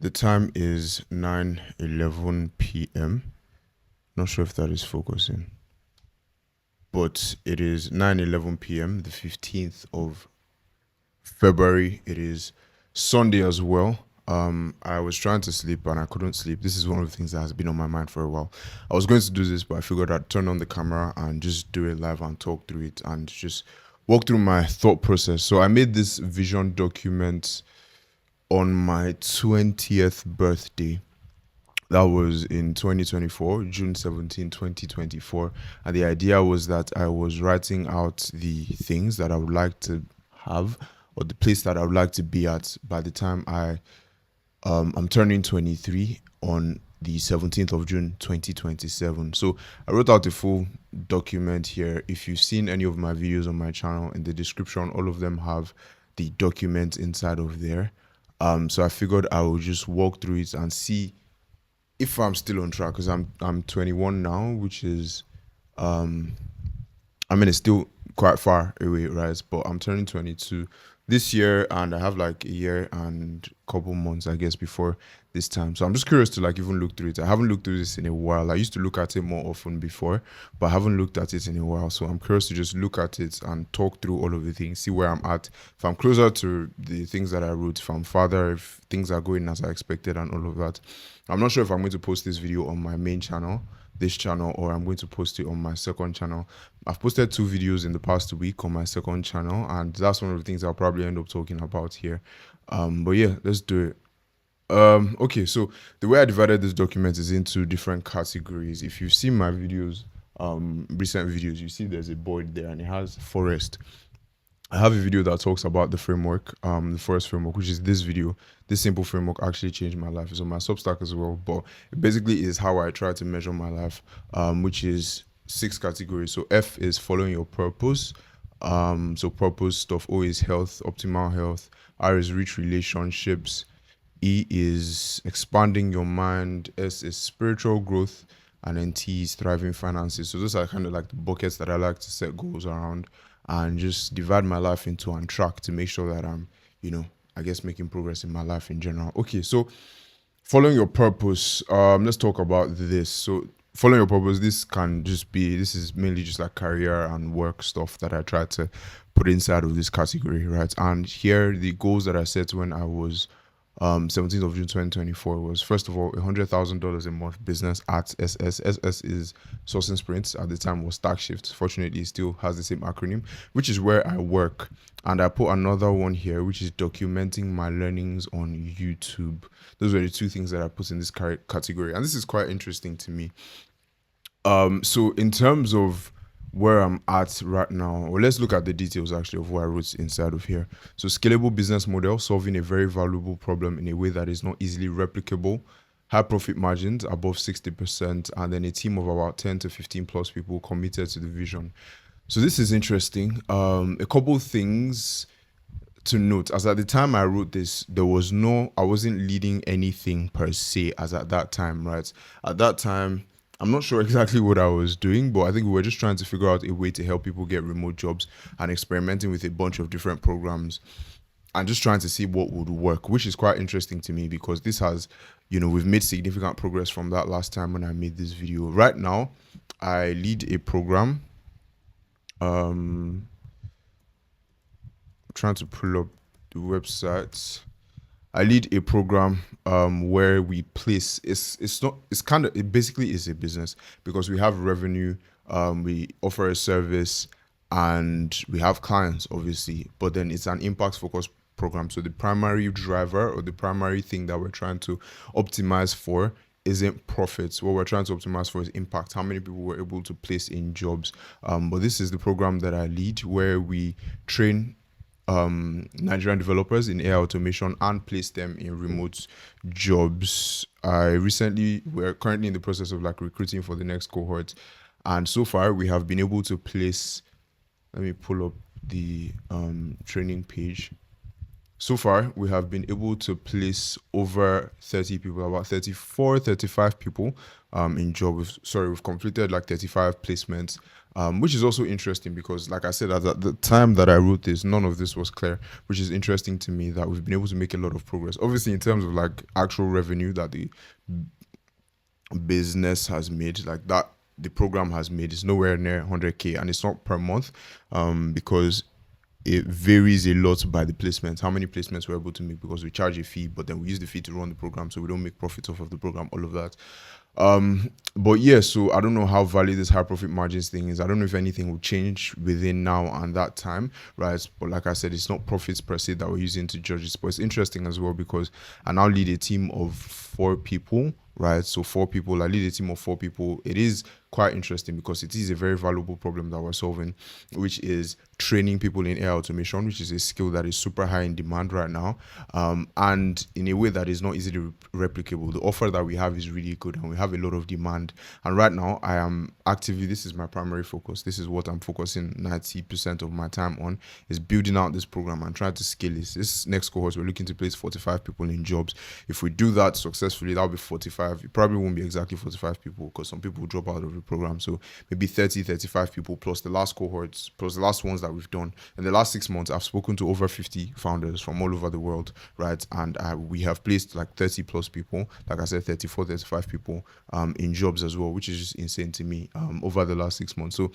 The time is 9:11 p.m. Not sure if that is focusing, but it is 9:11 p.m. the 15th of February. It is Sunday as well. I was trying to sleep and I couldn't sleep. This is one of the things that has been on my mind for a while. I was going to do this, but I figured I'd turn on the camera and just do it live and talk through it and just walk through my thought process. So I made this vision document on my 20th birthday. That was in 2024, June 17, 2024. And the idea was that I was writing out the things that I would like to have or the place that I would like to be at by the time I'm turning 23 on the 17th of June 2027. So I wrote out a full document here. If you've seen any of my videos on my channel, in the description, all of them have the document inside of there. So I figured I would just walk through it and see if I'm still on track, because I'm 21 now, which is it's still quite far away, right? But I'm turning 22 this year, and I have like a year and a couple months, I guess, before this time. So I'm just curious to like even look through it. I haven't looked through this in a while. I used to look at it more often before, but I haven't looked at it in a while. So I'm curious to just look at it and talk through all of the things, see where I'm at. If I'm closer to the things that I wrote, if I'm farther, if things are going as I expected and all of that. I'm not sure if I'm going to post this video on my main channel, this channel, or I'm going to post it on my second channel. I've posted 2 videos in the past week on my second channel, and that's one of the things I'll probably end up talking about here. But yeah, let's do it. Okay, so the way I divided this document is into different categories. If you've seen my videos, recent videos, you see there's a board there and it has forest. I have a video that talks about the framework, the forest framework, which is this video. This simple framework actually changed my life. It's on my Substack as well, but it basically is how I try to measure my life, which is 6 categories. So F is following your purpose. So purpose stuff. O is health, optimal health. R is rich relationships. E is expanding your mind. S is spiritual growth. And then T is thriving finances. So those are kind of like the buckets that I like to set goals around and just divide my life into and track to make sure that I'm, I guess making progress in my life in general. Okay, so following your purpose, let's talk about this. So following your purpose, this is mainly just like career and work stuff that I try to put inside of this category, right? And here the goals that I set when I was 17th of June 2024 was, first of all, $100,000 a month business at SS. SS is Sourcing Sprints. At the time was Stack Shift. Fortunately, it still has the same acronym, which is where I work. And I put another one here, which is documenting my learnings on YouTube. Those were the 2 things that I put in this category. And this is quite interesting to me. So in terms of where I'm at right now, or let's look at the details actually of what I wrote inside of here. So scalable business model, solving a very valuable problem in a way that is not easily replicable, high profit margins above 60%, and then a team of about 10 to 15 plus people committed to the vision. So this is interesting. A couple things to note, as at the time I wrote this, I wasn't leading anything per se as at that time, right? At that time, I'm not sure exactly what I was doing, but I think we were just trying to figure out a way to help people get remote jobs and experimenting with a bunch of different programs and just trying to see what would work, which is quite interesting to me because this has, we've made significant progress from that last time when I made this video. Right now, I lead a program. Trying to pull up the website. I lead a program where we place it basically is a business because we have revenue, we offer a service, and we have clients obviously, but then it's an impact focused program. So the primary driver or the primary thing that we're trying to optimize for isn't profits. What we're trying to optimize for is impact, how many people we're able to place in jobs. But this is the program that I lead where we train Nigerian developers in AI automation and place them in remote jobs. We're currently in the process of like recruiting for the next cohort, and so far we have been able to place. Let me pull up the training page. So far, we have been able to place over 30 people, about 34, 35 people in job. We've completed like 35 placements, which is also interesting because, like I said, at the time that I wrote this, none of this was clear, which is interesting to me that we've been able to make a lot of progress. Obviously, in terms of like actual revenue that the business has made, like that the program has made, is nowhere near 100K, and it's not per month because it varies a lot by the placements, how many placements we're able to make, because we charge a fee, but then we use the fee to run the program, so we don't make profits off of the program, all of that. But yeah, so I don't know how valid this high profit margins thing is. I don't know if anything will change within now and that time, right? But like I said, it's not profits per se that we're using to judge this. But it's interesting as well because I now lead a team of 4 people, right? So 4 people, I lead a team of 4 people. It is quite interesting because it is a very valuable problem that we're solving, which is training people in AI automation, which is a skill that is super high in demand right now, and in a way that is not easily replicable. The offer that we have is really good, and we have a lot of demand. And right now, I am actively, this is my primary focus. This is what I'm focusing 90% of my time on, is building out this program and trying to scale this. This next cohort, we're looking to place 45 people in jobs. If we do that successfully, that'll be 45. It probably won't be exactly 45 people because some people drop out of the program. So maybe 30, 35 people plus the last cohorts, plus the last ones that we've done. In the last 6 months, I've spoken to over 50 founders from all over the world, right? And we have placed like 30 plus people, like I said, 34, 35 people in jobs as well, which is just insane to me over the last 6 months. So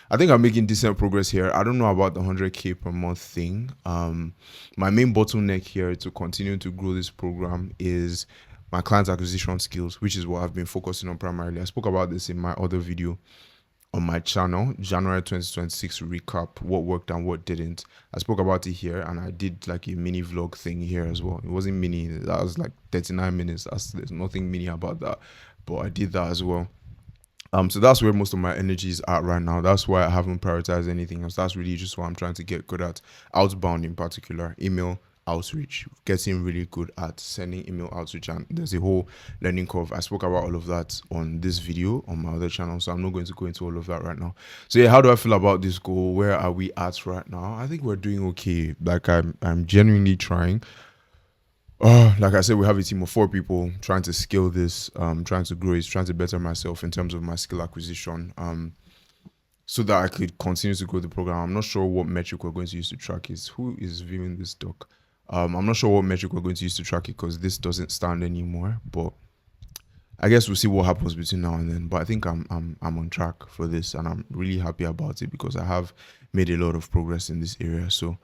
I think I'm making decent progress here. I don't know about the 100K per month thing. My main bottleneck here to continue to grow this program is my client acquisition skills, which is what I've been focusing on primarily. I spoke about this in my other video on my channel, January 2026 recap, what worked and what didn't. I spoke about it here, and I did like a mini vlog thing here as well. It wasn't mini, that was like 39 minutes. There's nothing mini about that, but I did that as well. So that's where most of my energy is at right now. That's why I haven't prioritized anything else. That's really just what I'm trying to get good at. Outbound in particular, email outreach, getting really good at sending email outreach, and there's a whole learning curve. I spoke about all of that on this video on my other channel, so I'm not going to go into all of that right now. So yeah, how do I feel about this goal? Where are we at right now? I think we're doing okay. Like I'm genuinely trying. Like I said, we have a team of 4 people trying to scale this, trying to grow it, trying to better myself in terms of my skill acquisition, so that I could continue to grow the program. I'm not sure what metric we're going to use to track it. Who is viewing this doc? I'm not sure what metric we're going to use to track it because this doesn't stand anymore. But I guess we'll see what happens between now and then. But I think I'm on track for this, and I'm really happy about it because I have made a lot of progress in this area. So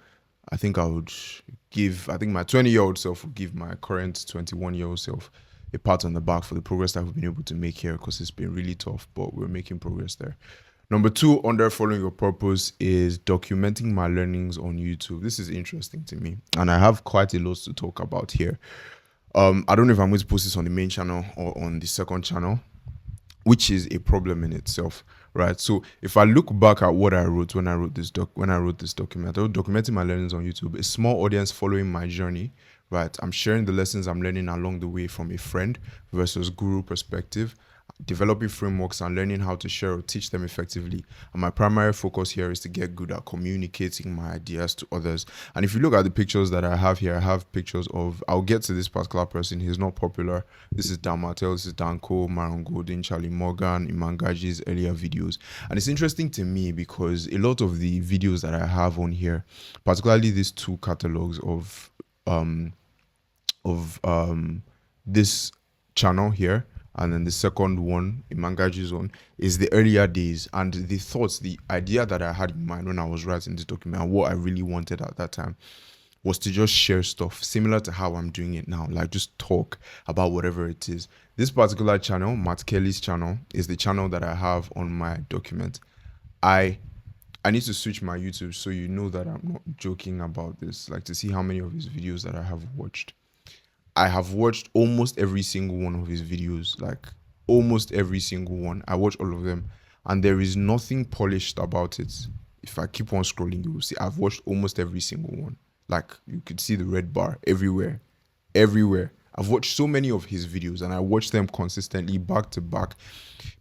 I think I think my 20-year-old self would give my current 21-year-old self a pat on the back for the progress that we've been able to make here, because it's been really tough, but we're making progress there. Number 2, under following your purpose, is documenting my learnings on YouTube. This is interesting to me, and I have quite a lot to talk about here. I don't know if I'm going to post this on the main channel or on the second channel, which is a problem in itself, right? So if I look back at what I wrote when I wrote this document, I wrote documenting my learnings on YouTube, a small audience following my journey, right? I'm sharing the lessons I'm learning along the way from a friend versus guru perspective, developing frameworks and learning how to share or teach them effectively. And my primary focus here is to get good at communicating my ideas to others. And if you look at the pictures that I have here, I have pictures of, I'll get to this particular person. He's not popular. This is Dan Martel, this is Dan Cole, Maron Golden, Charlie Morgan, Imangaji's earlier videos. And it's interesting to me because a lot of the videos that I have on here, particularly these 2 catalogs of this channel here, and then the second one, Imangaji's one, is the earlier days, and the thoughts, the idea that I had in mind when I was writing this document, and what I really wanted at that time, was to just share stuff similar to how I'm doing it now, like just talk about whatever it is. This particular channel, Matt Kelly's channel, is the channel that I have on my document. I need to switch my YouTube so you know that I'm not joking about this, like to see how many of his videos that I have watched. I have watched almost every single one of his videos, like almost every single one. I watch all of them, and there is nothing polished about it. If I keep on scrolling, you will see I've watched almost every single one. Like you could see the red bar everywhere. I've watched so many of his videos, and I watch them consistently back to back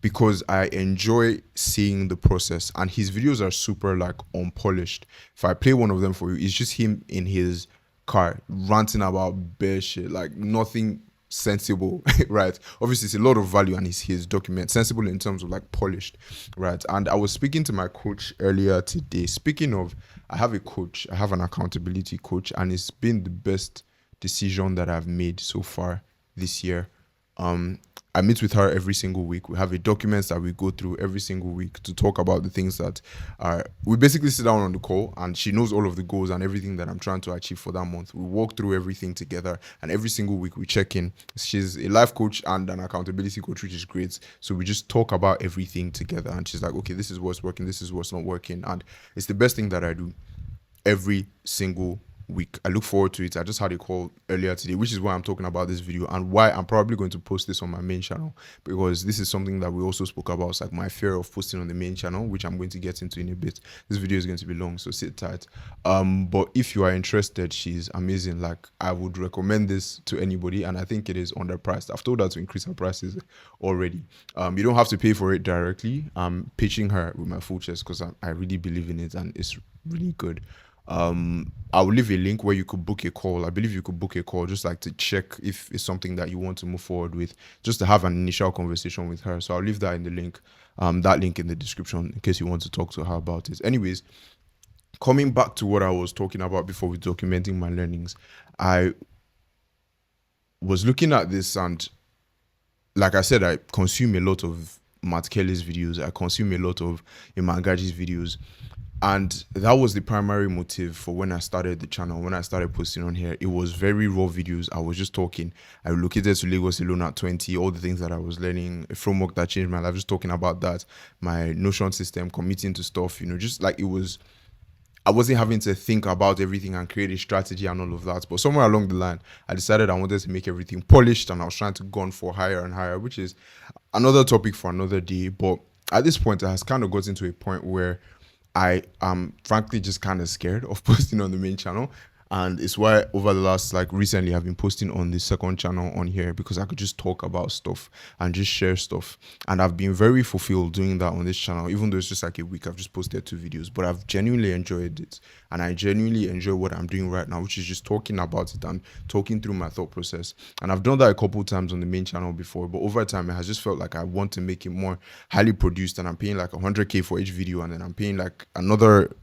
because I enjoy seeing the process. And his videos are super like unpolished. If I play one of them for you, it's just him in his car ranting about bear shit, like nothing sensible, right? Obviously, it's a lot of value and his document sensible in terms of like polished, right? And I was speaking to my coach earlier today. Speaking of, I have a coach, I have an accountability coach, and it's been the best decision that I've made so far this year. um I meet with her every single week. We have a document that we go through every single week to talk about the things that are. We basically sit down on the call, and she knows all of the goals and everything that I'm trying to achieve for that month. We walk through everything together, and every single week we check in. She's a life coach and an accountability coach, which is great. So we just talk about everything together, and she's like, "Okay, this is what's working, this is what's not working," and it's the best thing that I do every single week. I look forward to it. I just had a call earlier today, which is why I'm talking about this video and why I'm probably going to post this on my main channel, because this is something that we also spoke about. It's like my fear of posting on the main channel, which I'm going to get into in a bit. This video is going to be long, so sit tight. But if you are interested, she's amazing. Like, I would recommend this to anybody, and I think it is underpriced. I've told her to increase her prices already. You don't have to pay for it directly. I'm pitching her with my full chest because I really believe in it, and it's really good. I will leave a link where you could book a call. I believe you could book a call just like to check if it's something that you want to move forward with, just to have an initial conversation with her. So I'll leave that in the link, that link in the description in case you want to talk to her about it. Anyways, coming back to what I was talking about before with documenting my learnings, I was looking at this, and like I said, I consume a lot of Matt Kelly's videos. I consume a lot of Imangaji's videos. And that was the primary motive for when I started the channel, when I started posting on here. It was very raw videos. I was just talking. I relocated to Lagos alone at 20, all the things that I was learning, a framework that changed my life, just talking about that, my Notion system, committing to stuff, just like it was. I wasn't having to think about everything and create a strategy and all of that. But somewhere along the line, I decided I wanted to make everything polished, and I was trying to go on for higher and higher, which is another topic for another day. But at this point, it has kind of gotten to a point where I am frankly just kind of scared of posting on the main channel. And it's why over the last, like recently, I've been posting on the second channel on here, because I could just talk about stuff and just share stuff. And I've been very fulfilled doing that on this channel, even though it's just like a week. I've just posted 2 videos, but I've genuinely enjoyed it. And I genuinely enjoy what I'm doing right now, which is just talking about it and talking through my thought process. And I've done that a couple times on the main channel before, but over time, it has just felt like I want to make it more highly produced, and I'm paying like 100K for each video, and then I'm paying like another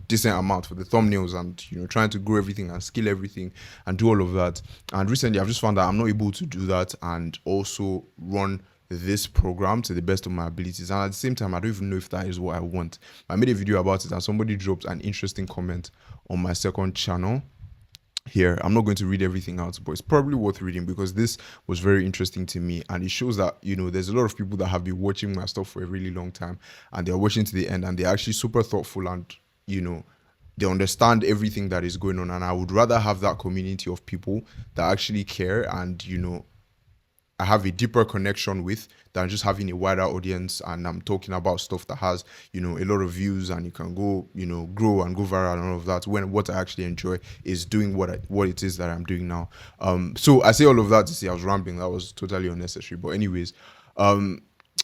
decent amount for the thumbnails, and trying to grow everything and scale everything and do all of that. And recently I've just found that I'm not able to do that and also run this program to the best of my abilities. And at the same time, I don't even know if that is what I want. I made a video about it, and somebody dropped an interesting comment on my second channel here. I'm not going to read everything out, but it's probably worth reading because this was very interesting to me, and it shows that there's a lot of people that have been watching my stuff for a really long time, and they're watching to the end, and they're actually super thoughtful, and they understand everything that is going on. And I would rather have that community of people that actually care, and I have a deeper connection with, than just having a wider audience and I'm talking about stuff that has, a lot of views and you can go, grow and go viral and all of that, when what I actually enjoy is doing what it is that I'm doing now. So I say all of that to say I was rambling. That was totally unnecessary. But anyways,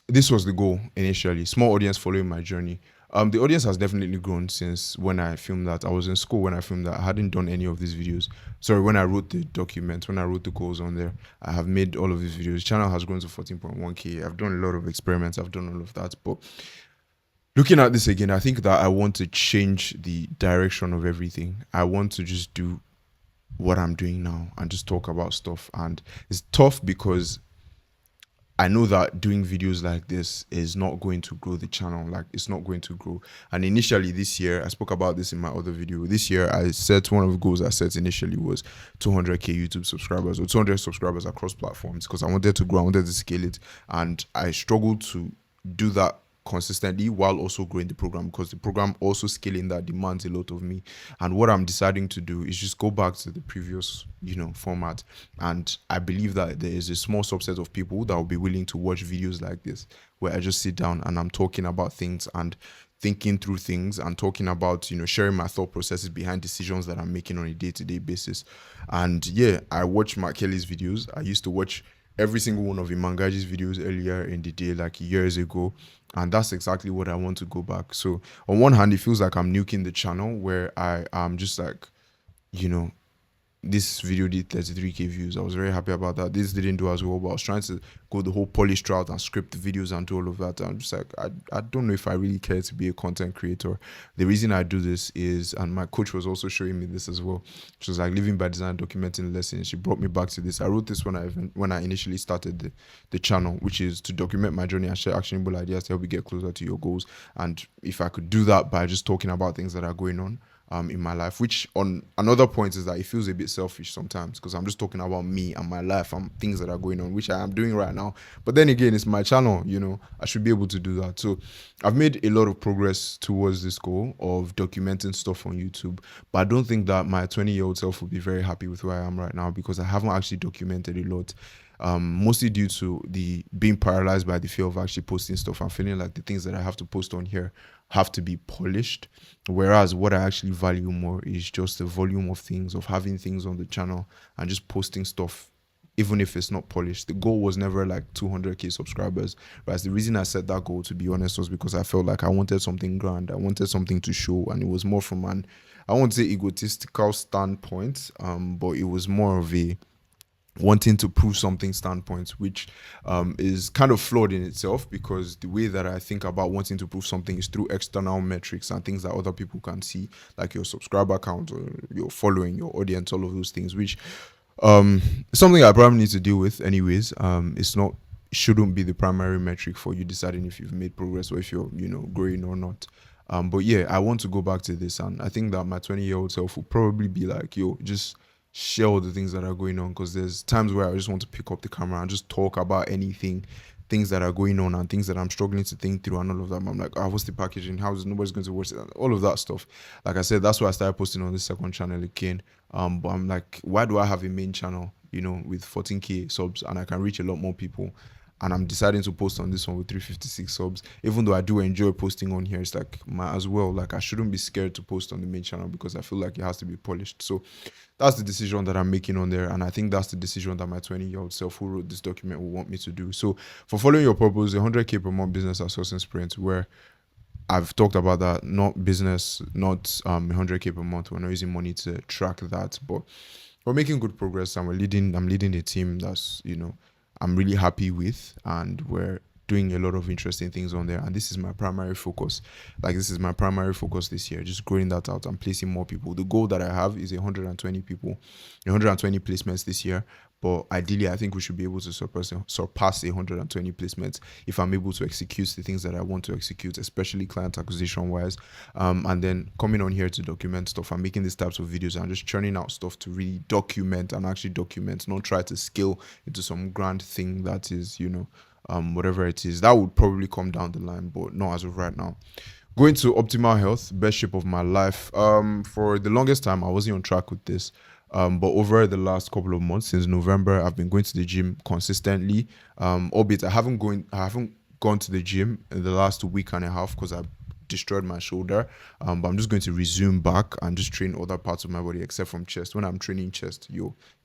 this was the goal initially. Small audience following my journey. The audience has definitely grown since when I filmed that. I was in school when I filmed that. I hadn't done any of these videos. Sorry, when I wrote the document, when I wrote the goals on there, I have made all of these videos. The channel has grown to 14.1K. I've done a lot of experiments. I've done all of that. But looking at this again, I think that I want to change the direction of everything. I want to just do what I'm doing now and just talk about stuff. And it's tough because I know that doing videos like this is not going to grow the channel. Like, it's not going to grow. And initially this year, I spoke about this in my other video. This year, I set one of the goals I set initially was 200K YouTube subscribers, or 200 subscribers across platforms, because I wanted to grow, I wanted to scale it. And I struggled to do that consistently while also growing the program, because the program also scaling that demands a lot of me. And what I'm deciding to do is just go back to the previous format, and I believe that there is a small subset of people that will be willing to watch videos like this, where I just sit down and I'm talking about things and thinking through things and talking about sharing my thought processes behind decisions that I'm making on a day-to-day basis. And yeah, I watch Mark Kelly's videos. I used to watch every single one of Imangaji's videos earlier in the day, like years ago, and that's exactly what I want to go back. So on one hand, it feels like I'm nuking the channel, where I am just like this video did 33k views. I was very happy about that. This didn't do as well, but I was trying to go the whole polished route and script the videos and do all of that. I'm just like, I don't know if I really care to be a content creator. The reason I do this is, and my coach was also showing me this as well. She was like, living by design, documenting lessons. She brought me back to this. I wrote this when I initially started the channel, which is to document my journey and share actionable ideas to help you get closer to your goals. And if I could do that by just talking about things that are going on in my life, which on another point is that it feels a bit selfish sometimes because I'm just talking about me and my life and things that are going on, which I am doing right now. But then again, it's my channel, I should be able to do that. So I've made a lot of progress towards this goal of documenting stuff on YouTube, but I don't think that my 20-year-old self would be very happy with where I am right now because I haven't actually documented a lot. Mostly due to the being paralyzed by the fear of actually posting stuff. I'm feeling like the things that I have to post on here have to be polished, whereas what I actually value more is just the volume of things, of having things on the channel and just posting stuff even if it's not polished. The goal was never like 200k subscribers, but the reason I set that goal, to be honest, was because I felt like I wanted something grand, I wanted something to show, and it was more from an, I won't say egotistical standpoint, but it was more of a wanting to prove something standpoint, which is kind of flawed in itself because the way that I think about wanting to prove something is through external metrics and things that other people can see, like your subscriber count or your following, your audience, all of those things, which something I probably need to deal with anyways. It's not, shouldn't be the primary metric for you deciding if you've made progress or if you're, growing or not. But yeah, I want to go back to this, and I think that my 20-year-old self will probably be like, yo, just share all the things that are going on, because there's times where I just want to pick up the camera and just talk about anything, things that are going on and things that I'm struggling to think through and all of that. I'm like, what's the packaging? How is nobody's going to watch it? And all of that stuff. Like I said, that's why I started posting on this second channel again. But I'm like, why do I have a main channel, with 14k subs and I can reach a lot more people? And I'm deciding to post on this one with 356 subs. Even though I do enjoy posting on here, it's like, might as well. Like, I shouldn't be scared to post on the main channel because I feel like it has to be polished. So that's the decision that I'm making on there. And I think that's the decision that my 20-year-old self who wrote this document will want me to do. So for following your purpose, the 100k per month business outsourcing sprint, where I've talked about that, not business, not 100k per month. We're not using money to track that, but we're making good progress, and I'm leading a team that's, I'm really happy with, and we're doing a lot of interesting things on there. And this is my primary focus. This is my primary focus this year, just growing that out and placing more people. The goal that I have is 120 people, 120 placements this year. But ideally, I think we should be able to surpass 120 placements if I'm able to execute the things that I want to execute, especially client acquisition wise. And then coming on here to document stuff. I'm making these types of videos and just churning out stuff to really document and actually document, not try to scale into some grand thing that is, whatever it is. That would probably come down the line, but not as of right now. Going to optimal health, best shape of my life. For the longest time, I wasn't on track with this. But over the last couple of months, since November, I've been going to the gym consistently. Albeit I haven't gone to the gym in the last week and a half because I destroyed my shoulder. But I'm just going to resume back and just train other parts of my body except from chest. When I'm training chest,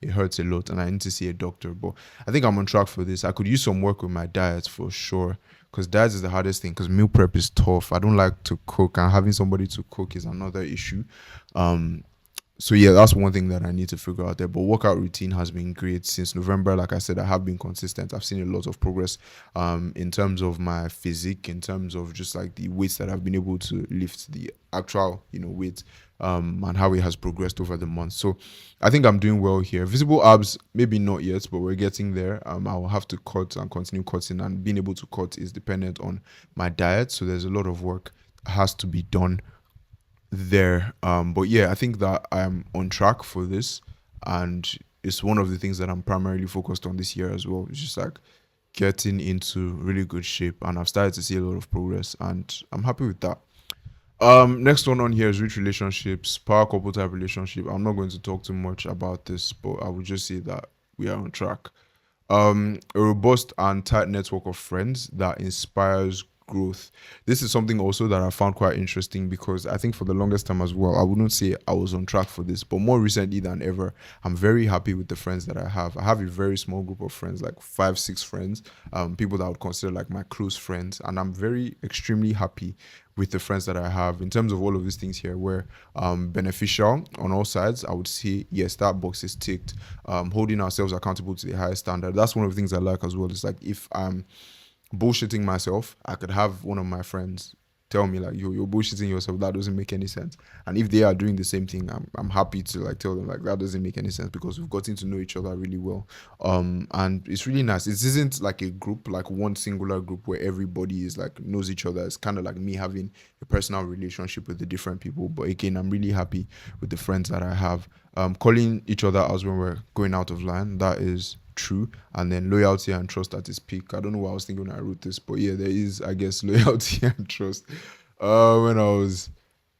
it hurts a lot and I need to see a doctor. But I think I'm on track for this. I could use some work with my diet for sure, because diet is the hardest thing, because meal prep is tough. I don't like to cook, and having somebody to cook is another issue. So yeah, that's one thing that I need to figure out there. But workout routine has been great since November. Like I said, I have been consistent. I've seen a lot of progress in terms of my physique, in terms of just like the weights that I've been able to lift, the actual, weight, and how it has progressed over the months. So I think I'm doing well here. Visible abs, maybe not yet, but we're getting there. I'll have to cut and continue cutting, and being able to cut is dependent on my diet. So there's a lot of work has to be done there. But yeah, I think that I'm on track for this, and it's one of the things that I'm primarily focused on this year as well. It's just like getting into really good shape, and I've started to see a lot of progress, and I'm happy with that. Next one on here is rich relationships, power couple type relationship. I'm not going to talk too much about this, but I would just say that we are on track. A robust and tight network of friends that inspires growth. This is something also that I found quite interesting because I think for the longest time as well, I wouldn't say I was on track for this, but more recently than ever, I'm very happy with the friends that I have. I have a very small group of friends, like 5, 6 friends, people that I would consider like my close friends, and I'm very extremely happy with the friends that I have in terms of all of these things here where beneficial on all sides. I would say yes, that box is ticked. Holding ourselves accountable to the highest standard. That's one of the things I like as well. It's like if I'm bullshitting myself, I could have one of my friends tell me like, you're bullshitting yourself, that doesn't make any sense. And if they are doing the same thing, I'm happy to like tell them like that doesn't make any sense because we've gotten to know each other really well. And it's really nice. It isn't like a group, like one singular group where everybody is like knows each other. It's kind of like me having a personal relationship with the different people. But again, I'm really happy with the friends that I have. Calling each other out when we're going out of line, that is true. And then loyalty and trust at its peak. I don't know what I was thinking when I wrote this, but yeah, there is, I guess, loyalty and trust when I was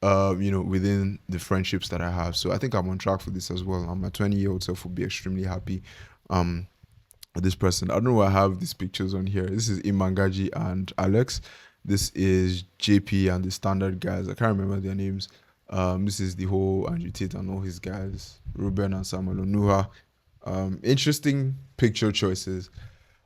within the friendships that I have. So I think I'm on track for this as well. And my 20-year-old self will be extremely happy with this person. I don't know why I have these pictures on here. This is Imangaji and Alex. This is JP and the standard guys. I can't remember their names. This is the whole Andrew Tate and all his guys, Ruben and Samuel Onuha. Interesting picture choices.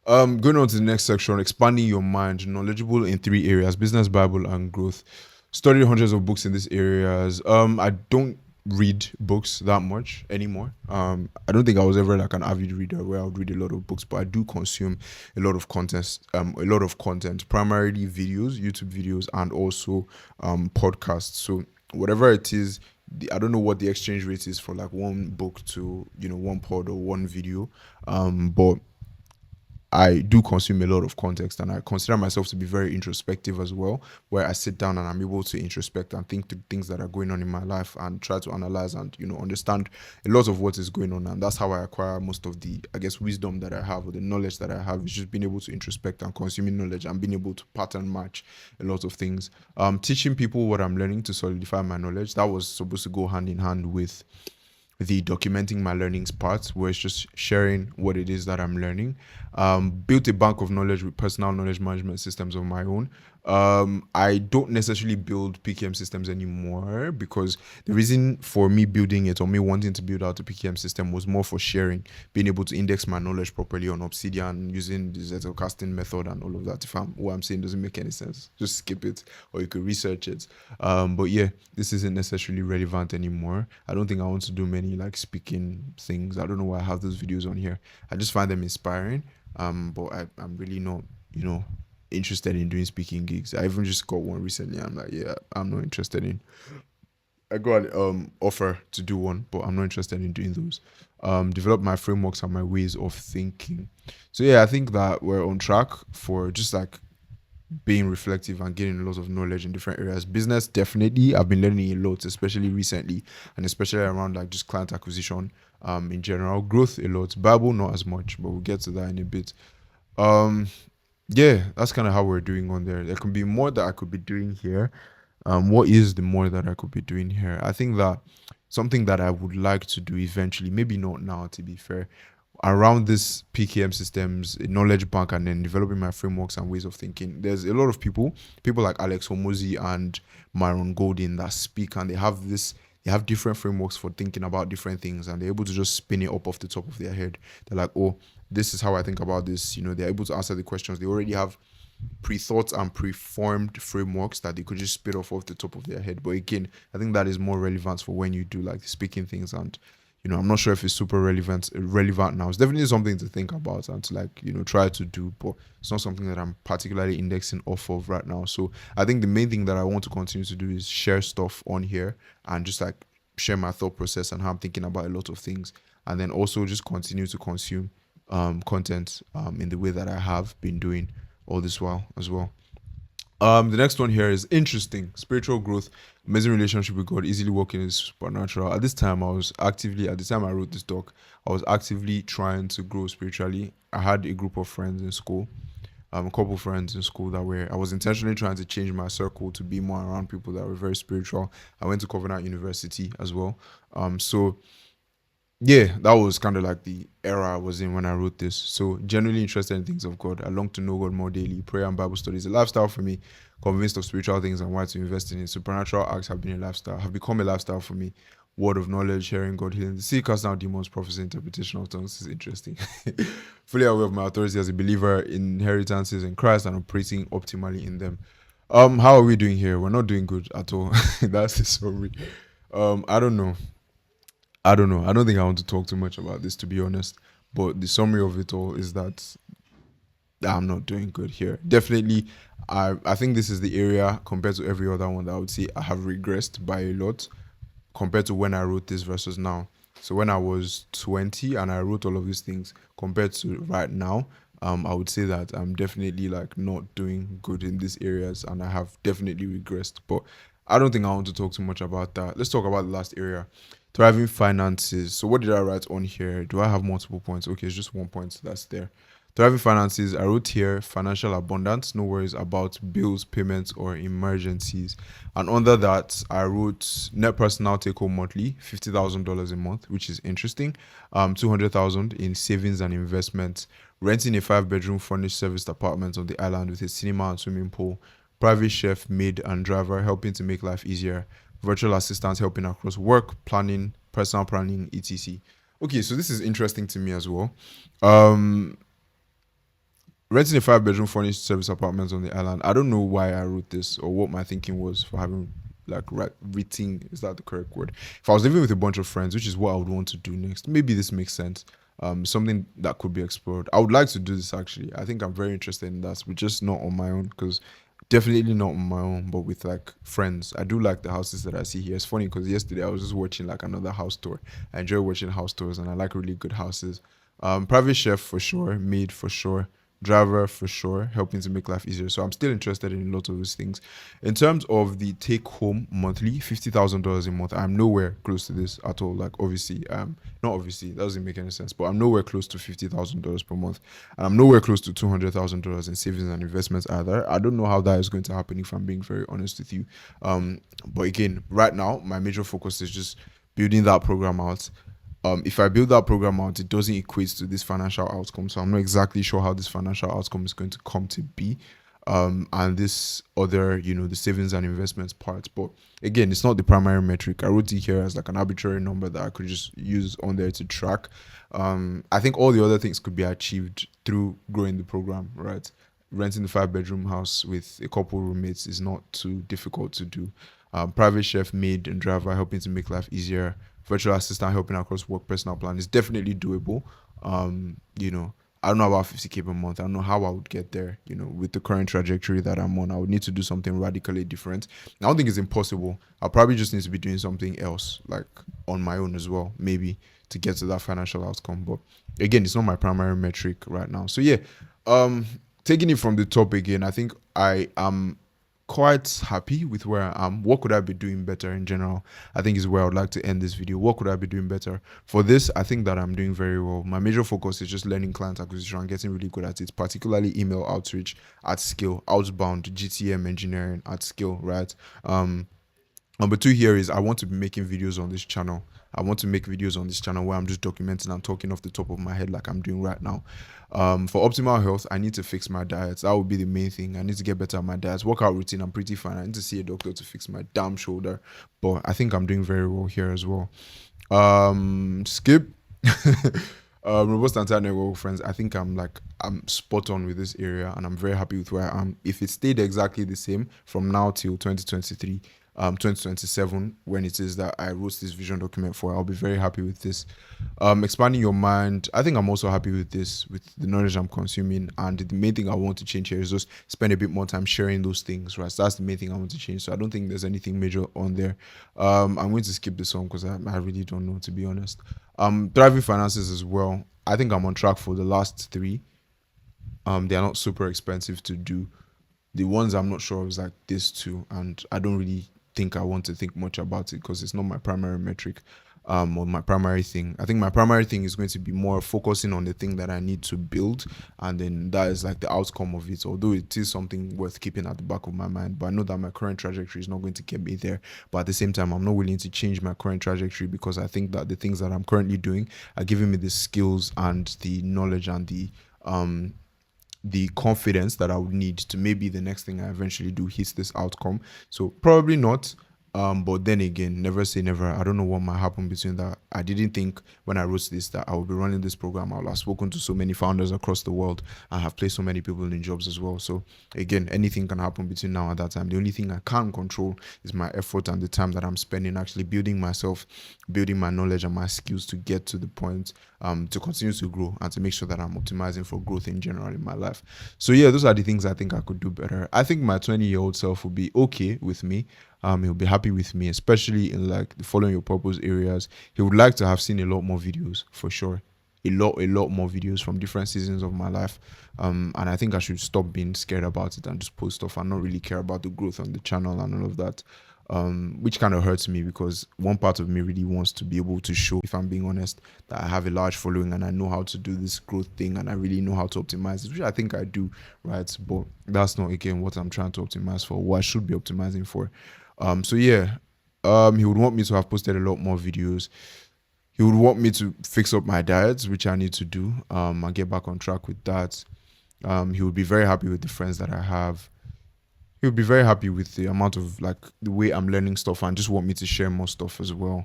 Going on to the next section, expanding your mind, knowledgeable in 3 areas: business, Bible, and growth. Studied hundreds of books in these areas. I don't read books that much anymore. I don't think I was ever like an avid reader where I would read a lot of books, but I do consume a lot of content, primarily videos, YouTube videos, and also podcasts. So whatever it is, I don't know what the exchange rate is for like one book to one pod or one video, but I do consume a lot of context, and I consider myself to be very introspective as well, where I sit down and I'm able to introspect and think to things that are going on in my life and try to analyze and understand a lot of what is going on. And that's how I acquire most of the, I guess, wisdom that I have, or the knowledge that I have, is just being able to introspect and consuming knowledge and being able to pattern match a lot of things. Teaching people what I'm learning to solidify my knowledge, that was supposed to go hand in hand with the documenting my learnings part, where it's just sharing what it is that I'm learning. Built a bank of knowledge with personal knowledge management systems of my own. I don't necessarily build PKM systems anymore because the reason for me building it, or me wanting to build out a PKM system, was more for sharing, being able to index my knowledge properly on Obsidian using the Zettelkasten method and all of that. If what I'm saying doesn't make any sense, just skip it, or you could research it. But yeah, this isn't necessarily relevant anymore. I don't think I want to do many like speaking things. I don't know why I have those videos on here. I just find them inspiring. But I'm really not, interested in doing speaking gigs. I even just got one recently. I'm like, yeah, I'm not interested in. I got an offer to do one, but I'm not interested in doing those. Develop my frameworks and my ways of thinking. So yeah, I think that we're on track for just like being reflective and getting a lot of knowledge in different areas. Business, definitely. I've been learning a lot, especially recently, and especially around like just client acquisition in general. Growth, a lot. Bible, not as much, but we'll get to that in a bit. Yeah, that's kind of how we're doing on there. There can be more that I could be doing here. What is the more that I could be doing here? I think that something that I would like to do eventually, maybe not now to be fair, around this PKM systems, knowledge bank, and then developing my frameworks and ways of thinking. There's a lot of people like Alex Homozy and Myron Golden, that speak, and they have different frameworks for thinking about different things, and they're able to just spin it up off the top of their head. They're like, oh, this is how I think about this. They're able to answer the questions. They already have pre-thought and pre-formed frameworks that they could just spit off the top of their head. But again, I think that is more relevant for when you do like speaking things, and I'm not sure if it's super relevant now. It's definitely something to think about and to like try to do, but it's not something that I'm particularly indexing off of right now. So I think the main thing that I want to continue to do is share stuff on here and just like share my thought process and how I'm thinking about a lot of things, and then also just continue to consume content in the way that I have been doing all this while as well. The next one here is interesting. Spiritual growth, amazing relationship with God, easily walking in supernatural. At the time I wrote this talk, I was actively trying to grow spiritually. I had a group of friends in school, a couple friends in school I was intentionally trying to change my circle to be more around people that were very spiritual. I went to Covenant University as well. So Yeah, that was kind of like the era I was in when I wrote this. So, genuinely interested in things of God. I long to know God more daily. Prayer and Bible studies, a lifestyle for me. Convinced of spiritual things and why to invest in it. Supernatural acts have been a lifestyle, have become a lifestyle for me. Word of knowledge, hearing God, healing the sick, cast out demons, prophecy, interpretation of tongues is interesting. Fully aware of my authority as a believer, inheritances in Christ, and operating optimally in them. How are we doing here? We're not doing good at all. That's the summary. I don't know. I don't know. I don't think I want to talk too much about this, to be honest. But the summary of it all is that I'm not doing good here. Definitely, I think this is the area compared to every other one that I would say I have regressed by a lot compared to when I wrote this versus now. So when I was 20 and I wrote all of these things compared to right now, I would say that I'm definitely like not doing good in these areas and I have definitely regressed. But I don't think I want to talk too much about that. Let's talk about the last area. Thriving finances. So what did I write on here? Do I have multiple points? Okay, it's just one point that's there. Thriving finances, I wrote here financial abundance, no worries about bills, payments, or emergencies. And under that, I wrote net personal take home monthly, $50,000 a month, which is interesting. 200,000 in savings and investments. Renting a 5-bedroom furnished serviced apartment on the island with a cinema and swimming pool. Private chef, maid, and driver helping to make life easier. Virtual assistants helping across work, planning, personal planning, etc. Okay, so this is interesting to me as well. Um, Renting a 5-bedroom furnished service apartment on the island. I don't know why I wrote this or what my thinking was for having like writing, is that the correct word? If I was living with a bunch of friends, which is what I would want to do next, maybe this makes sense. Something that could be explored. I would like to do this actually. I think I'm very interested in that, but just not on my own because definitely not on my own, but with like friends. I do like the houses that I see here. It's funny because yesterday I was just watching like another house tour. I enjoy watching house tours and I like really good houses. Private chef for sure, maid for sure, driver for sure, helping to make life easier. So I'm still interested in a lot of those things. In terms of the take home monthly, $50,000 a month, I'm nowhere close to this at all. Like obviously, not obviously, that doesn't make any sense, but I'm nowhere close to $50,000 per month. And I'm nowhere close to $200,000 in savings and investments either. I don't know how that is going to happen if I'm being very honest with you. But again, right now, my major focus is just building that program out. If I build that program out, it doesn't equate to this financial outcome. So I'm not exactly sure how this financial outcome is going to come to be. And this other, the savings and investments part. But again, it's not the primary metric. I wrote it here as like an arbitrary number that I could just use on there to track. I think all the other things could be achieved through growing the program, right? Renting the 5-bedroom house with a couple roommates is not too difficult to do. Private chef, maid, and driver helping to make life easier. Virtual assistant helping across work, personal plan is definitely doable. I don't know about 50K per month. I don't know how I would get there, with the current trajectory that I'm on. I would need to do something radically different. I don't think it's impossible. I'll probably just need to be doing something else, like on my own as well, maybe to get to that financial outcome. But again, it's not my primary metric right now. So yeah, taking it from the top again, I think I am quite happy with where I am. What could I be doing better in general? I think is where I would like to end this video. What could I be doing better? For this, I think that I'm doing very well. My major focus is just learning client acquisition and getting really good at it, particularly email outreach at scale, outbound, GTM engineering at scale, right? Number two here is I want to be making videos on this channel. I want to make videos on this channel where I'm just documenting and talking off the top of my head like I'm doing right now. For optimal health, I need to fix my diet. That would be the main thing. I need to get better at my diet. Workout routine, I'm pretty fine. I need to see a doctor to fix my damn shoulder. But I think I'm doing very well here as well. Skip. Robust anti-network friends, I think I'm spot on with this area and I'm very happy with where I am. If it stayed exactly the same from now till 2023, 2027, when it is that I wrote this vision document for, I'll be very happy with this. Expanding your mind, I think I'm also happy with this, with the knowledge I'm consuming. And the main thing I want to change here is just spend a bit more time sharing those things, right? So that's the main thing I want to change. So I don't think there's anything major on there. I'm going to skip this one because I really don't know, to be honest. Thriving finances as well. I think I'm on track for the last three. They are not super expensive to do. The ones I'm not sure of is like this two, and I don't really think I want to think much about it because it's not my primary metric. on my primary thing. I think my primary thing is going to be more focusing on the thing that I need to build, and then that is like the outcome of it. Although it is something worth keeping at the back of my mind, but I know that my current trajectory is not going to get me there. But at the same time, I'm not willing to change my current trajectory because I think that the things that I'm currently doing are giving me the skills and the knowledge and the confidence that I would need to maybe the next thing I eventually do hits this outcome. So probably not. But then again, never say never. I don't know what might happen between that. I didn't think when I wrote this that I would be running this program. I would have spoken to so many founders across the world. I have placed so many people in jobs as well. So again, anything can happen between now and that time. The only thing I can control is my effort and the time that I'm spending actually building myself, building my knowledge and my skills to get to the point to continue to grow and to make sure that I'm optimizing for growth in general in my life. So yeah, those are the things I think I could do better. I think my 20-year-old self will be okay with me. He'll be happy with me, especially in like the following your purpose areas. He would like to have seen a lot more videos for sure. A lot more videos from different seasons of my life. And I think I should stop being scared about it and just post stuff and not really care about the growth on the channel and all of that. Which kind of hurts me because one part of me really wants to be able to show, if I'm being honest, that I have a large following and I know how to do this growth thing and I really know how to optimize it, which I think I do, right? But that's not again what I'm trying to optimize for, what I should be optimizing for. So yeah, he would want me to have posted a lot more videos. He would want me to fix up my diets, which I need to do. And get back on track with that. He would be very happy with the friends that I have. He would be very happy with the amount of like the way I'm learning stuff and just want me to share more stuff as well.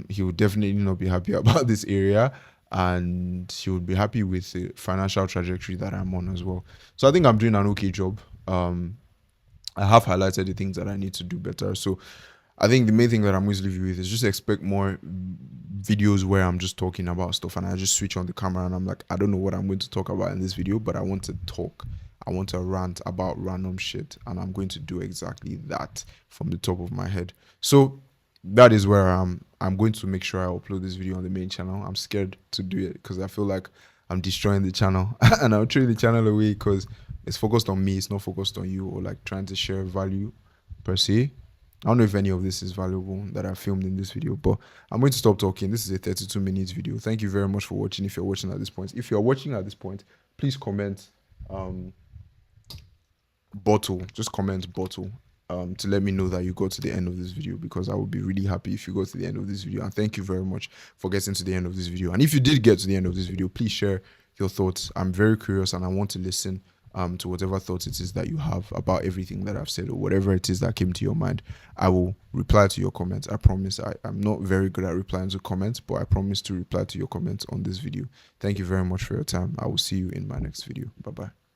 He would definitely not be happy about this area, and he would be happy with the financial trajectory that I'm on as well. So I think I'm doing an okay job. I have highlighted the things that I need to do better. So I think the main thing that I'm going to leave you with is just expect more videos where I'm just talking about stuff and I just switch on the camera and I'm like, I don't know what I'm going to talk about in this video, but I want to talk. I want to rant about random shit and I'm going to do exactly that from the top of my head. So that is where I'm going to make sure I upload this video on the main channel. I'm scared to do it because I feel like I'm destroying the channel and I'll throw the channel away because it's focused on me. It's not focused on you or like trying to share value per se. I don't know if any of this is valuable that I filmed in this video, but I'm going to stop talking. This is a 32-minute video. Thank you very much for watching. If you're watching at this point, if you're watching at this point, please comment bottle. Just comment bottle to let me know that you got to the end of this video, because I would be really happy if you got to the end of this video. And thank you very much for getting to the end of this video. And if you did get to the end of this video, please share your thoughts. I'm very curious and I want to listen to whatever thoughts it is that you have about everything that I've said or whatever it is that came to your mind. I will reply to your comments. I promise. I'm not very good at replying to comments, but I promise to reply to your comments on this video. Thank you very much for your time. I will see you in my next video. Bye-bye.